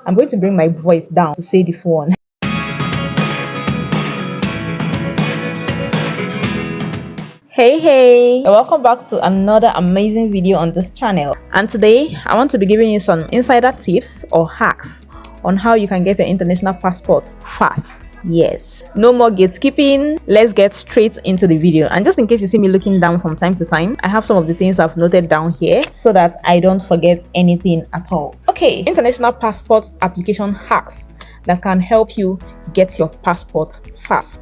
I'm going to bring my voice down to say this one. Hey, welcome back to another amazing video on this channel. And today I want to be giving you some insider tips or hacks on how you can get your international passport fast. Yes, no more gatekeeping. Let's get straight into the video. And just in case you see me looking down from time to time, I have some of the things I've noted down here so that I don't forget anything at all. Okay, international passport application hacks that can help you get your passport fast.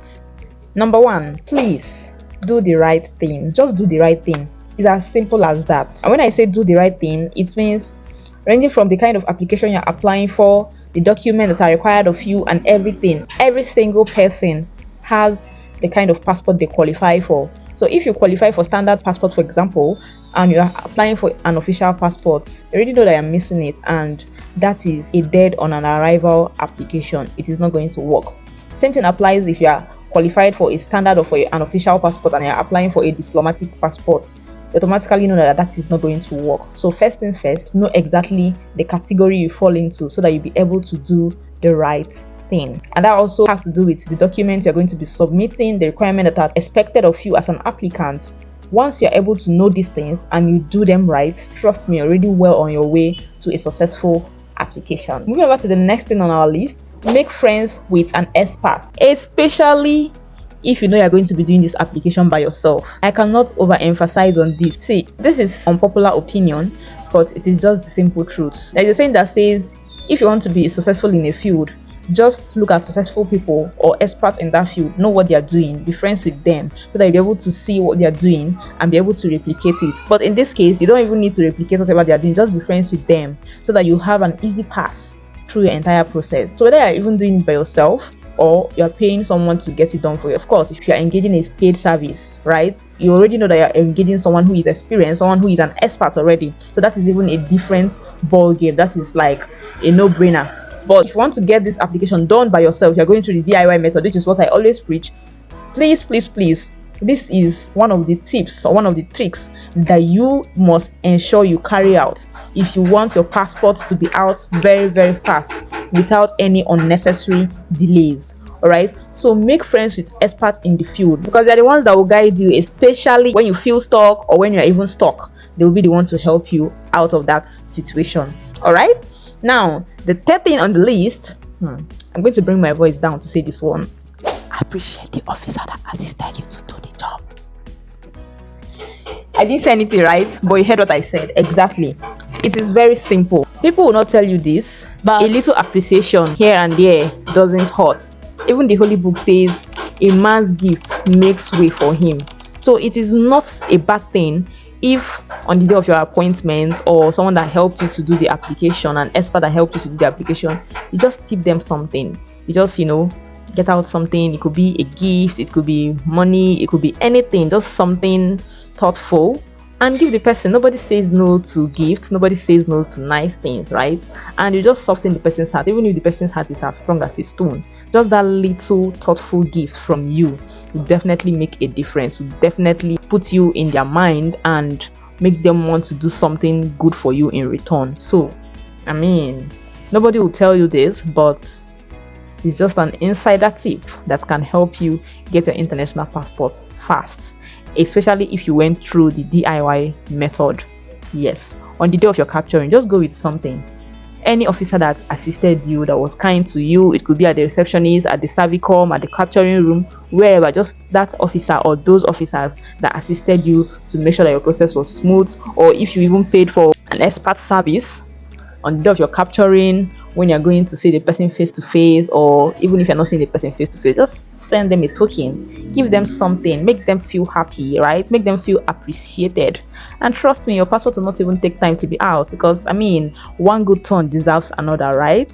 Number one, please do the right thing. Just do the right thing. It's as simple as that. And when I say do the right thing, it means ranging from the kind of application you're applying for, the documents that are required of you, and everything. Every single person has the kind of passport they qualify for. So if you qualify for standard passport, for example, and you are applying for an official passport, you already know that you're missing it, and that is a dead on an arrival application. It is not going to work. Same thing applies if you are qualified for a standard or for an official passport and you're applying for a diplomatic passport. You automatically know that is not going to work. So first things first, know exactly the category you fall into so that you'll be able to do the right thing. And that also has to do with the documents you're going to be submitting, the requirements that are expected of you as an applicant. Once you're able to know these things and you do them right, trust me, you're already well on your way to a successful application. Moving over to the next thing on our list, make friends with an expert, especially if you know you're going to be doing this application by yourself. I cannot overemphasize on this. See, this is unpopular opinion, but it is just the simple truth. There's a saying that says, if you want to be successful in a field, just look at successful people or experts in that field, know what they are doing, be friends with them so that you'll be able to see what they are doing and be able to replicate it. But in this case, you don't even need to replicate whatever they are doing, just be friends with them so that you have an easy pass through your entire process. So whether you're even doing it by yourself or you're paying someone to get it done for you, of course, if you're engaging a paid service, right, you already know that you're engaging someone who is experienced, someone who is an expert already. So that is even a different ball game. That is like a no-brainer. But if you want to get this application done by yourself, you're going through the DIY method, which is what I always preach. Please, this is one of the tips or one of the tricks that you must ensure you carry out if you want your passport to be out very, very fast without any unnecessary delays. All right, so make friends with experts in the field because they're the ones that will guide you, especially when you feel stuck or when you're even stuck. They will be the one to help you out of that situation. All right, now the third thing on the list, I'm going to bring my voice down to say this one. Appreciate the officer that assisted you to do the job. I didn't say anything, right? But you heard what I said. Exactly. It is very simple. People will not tell you this, but a little appreciation here and there doesn't hurt. Even the Holy Book says a man's gift makes way for him. So it is not a bad thing if on the day of your appointment or someone that helped you to do the application, an expert that helped you to do the application, you just tip them something. You just, get out something. It could be a gift, it could be money, it could be anything, just something thoughtful, and give the person. Nobody says no to gifts, nobody says no to nice things, right? And you just soften the person's heart. Even if the person's heart is as strong as a stone, just that little thoughtful gift from you will definitely make a difference, will definitely put you in their mind and make them want to do something good for you in return. So nobody will tell you this, but it's just an insider tip that can help you get your international passport fast, especially if you went through the DIY method. Yes, on the day of your capturing, just go with something. Any officer that assisted you, that was kind to you, it could be at the receptionist, at the servicom, at the capturing room, wherever, just that officer or those officers that assisted you to make sure that your process was smooth. Or if you even paid for an expert service on the day of your capturing, when you're going to see the person face to face, or even if you're not seeing the person face to face, just send them a token, give them something, make them feel happy, right? Make them feel appreciated. And trust me, your passport will not even take time to be out because one good turn deserves another, right?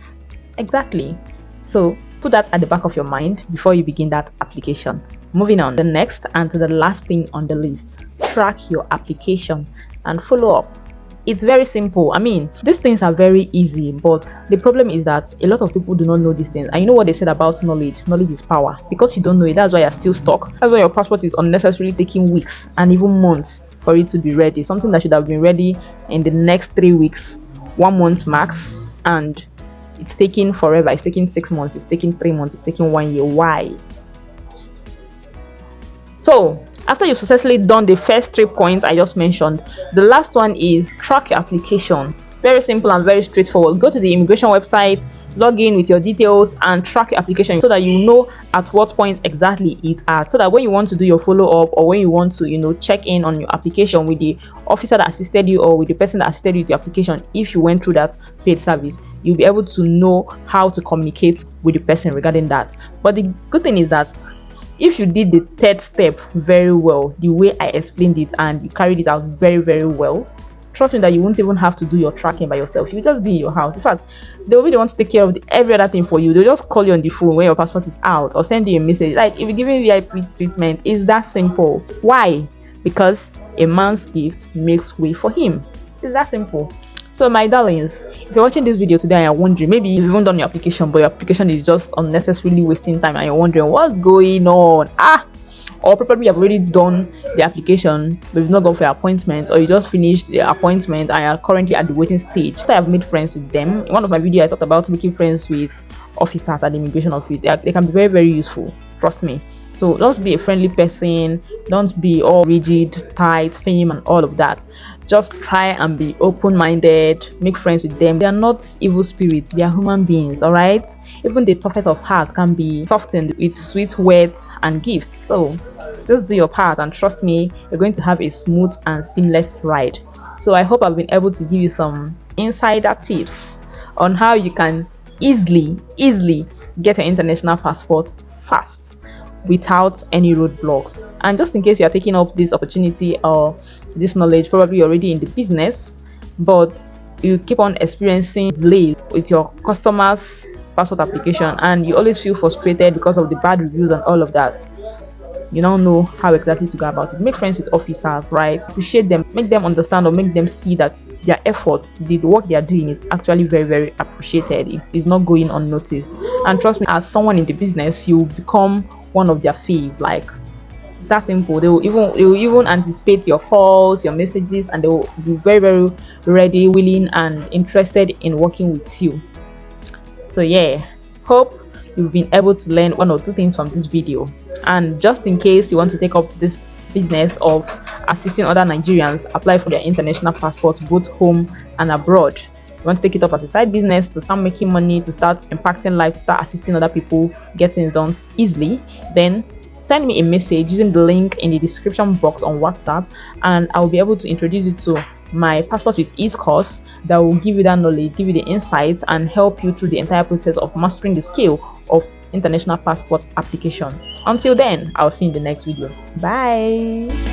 Exactly. So put that at the back of your mind before you begin that application. Moving on, the next and to the last thing on the list, track your application and follow up. It's very simple. These things are very easy, but the problem is that a lot of people do not know these things. And you know what they said about knowledge? Knowledge is power. Because you don't know it, that's why you're still stuck. That's why your passport is unnecessarily taking weeks and even months for it to be ready. Something that should have been ready in the next 3 weeks, 1 month max, and it's taking forever. It's taking 6 months, it's taking 3 months, it's taking 1 year. Why? So after you've successfully done the first 3 points I just mentioned, the last one is track your application. Very simple and very straightforward. Go to the immigration website, log in with your details, and track your application so that you know at what point exactly it's at, so that when you want to do your follow-up, or when you want to check in on your application with the officer that assisted you, or with the person that assisted you with your application, if you went through that paid service, you'll be able to know how to communicate with the person regarding that. But the good thing is that if you did the 3rd step very well, the way I explained it, and you carried it out very, very well, trust me that you won't even have to do your tracking by yourself. You just be in your house. In fact, they'll be the ones to take care of every other thing for you. They'll just call you on the phone when your passport is out, or send you a message. Like, if you're giving VIP treatment, it's that simple. Why? Because a man's gift makes way for him. It's that simple. So my darlings, if you're watching this video today and you're wondering, maybe you've even done your application, but your application is just unnecessarily wasting time, and you're wondering what's going on, or probably you've already done the application but you've not gone for your appointment, or you just finished the appointment and are currently at the waiting stage. So I've made friends with them. In one of my videos I talked about making friends with officers at the immigration office. They can be very, very useful, trust me. So don't be a friendly person, don't be all rigid, tight, firm and all of that. Just try and be open-minded, make friends with them. They are not evil spirits, they are human beings, all right? Even the toughest of hearts can be softened with sweet words and gifts. So just do your part, and trust me, you're going to have a smooth and seamless ride. So I hope I've been able to give you some insider tips on how you can easily get an international passport fast without any roadblocks. And just in case you are taking up this opportunity or this knowledge, probably you're already in the business, but you keep on experiencing delays with your customers' passport application, and you always feel frustrated because of the bad reviews and all of that. You don't know how exactly to go about it. Make friends with officers, right? Appreciate them, make them understand, or make them see that their efforts, the work they are doing, is actually very, very appreciated. It is not going unnoticed. And trust me, as someone in the business, you become one of their faves. Like, it's that simple. They will even anticipate your calls, your messages, and they will be very, very ready, willing and interested in working with you. So yeah, hope you've been able to learn 1 or 2 things from this video. And just in case you want to take up this business of assisting other Nigerians apply for their international passports both home and abroad, you want to take it up as a side business to start making money, to start impacting life, to start assisting other people get things done easily, then send me a message using the link in the description box on WhatsApp, and I will be able to introduce you to my Passport with Ease course that will give you that knowledge, give you the insights, and help you through the entire process of mastering the skill of international passport application. Until then, I'll see you in the next video. Bye.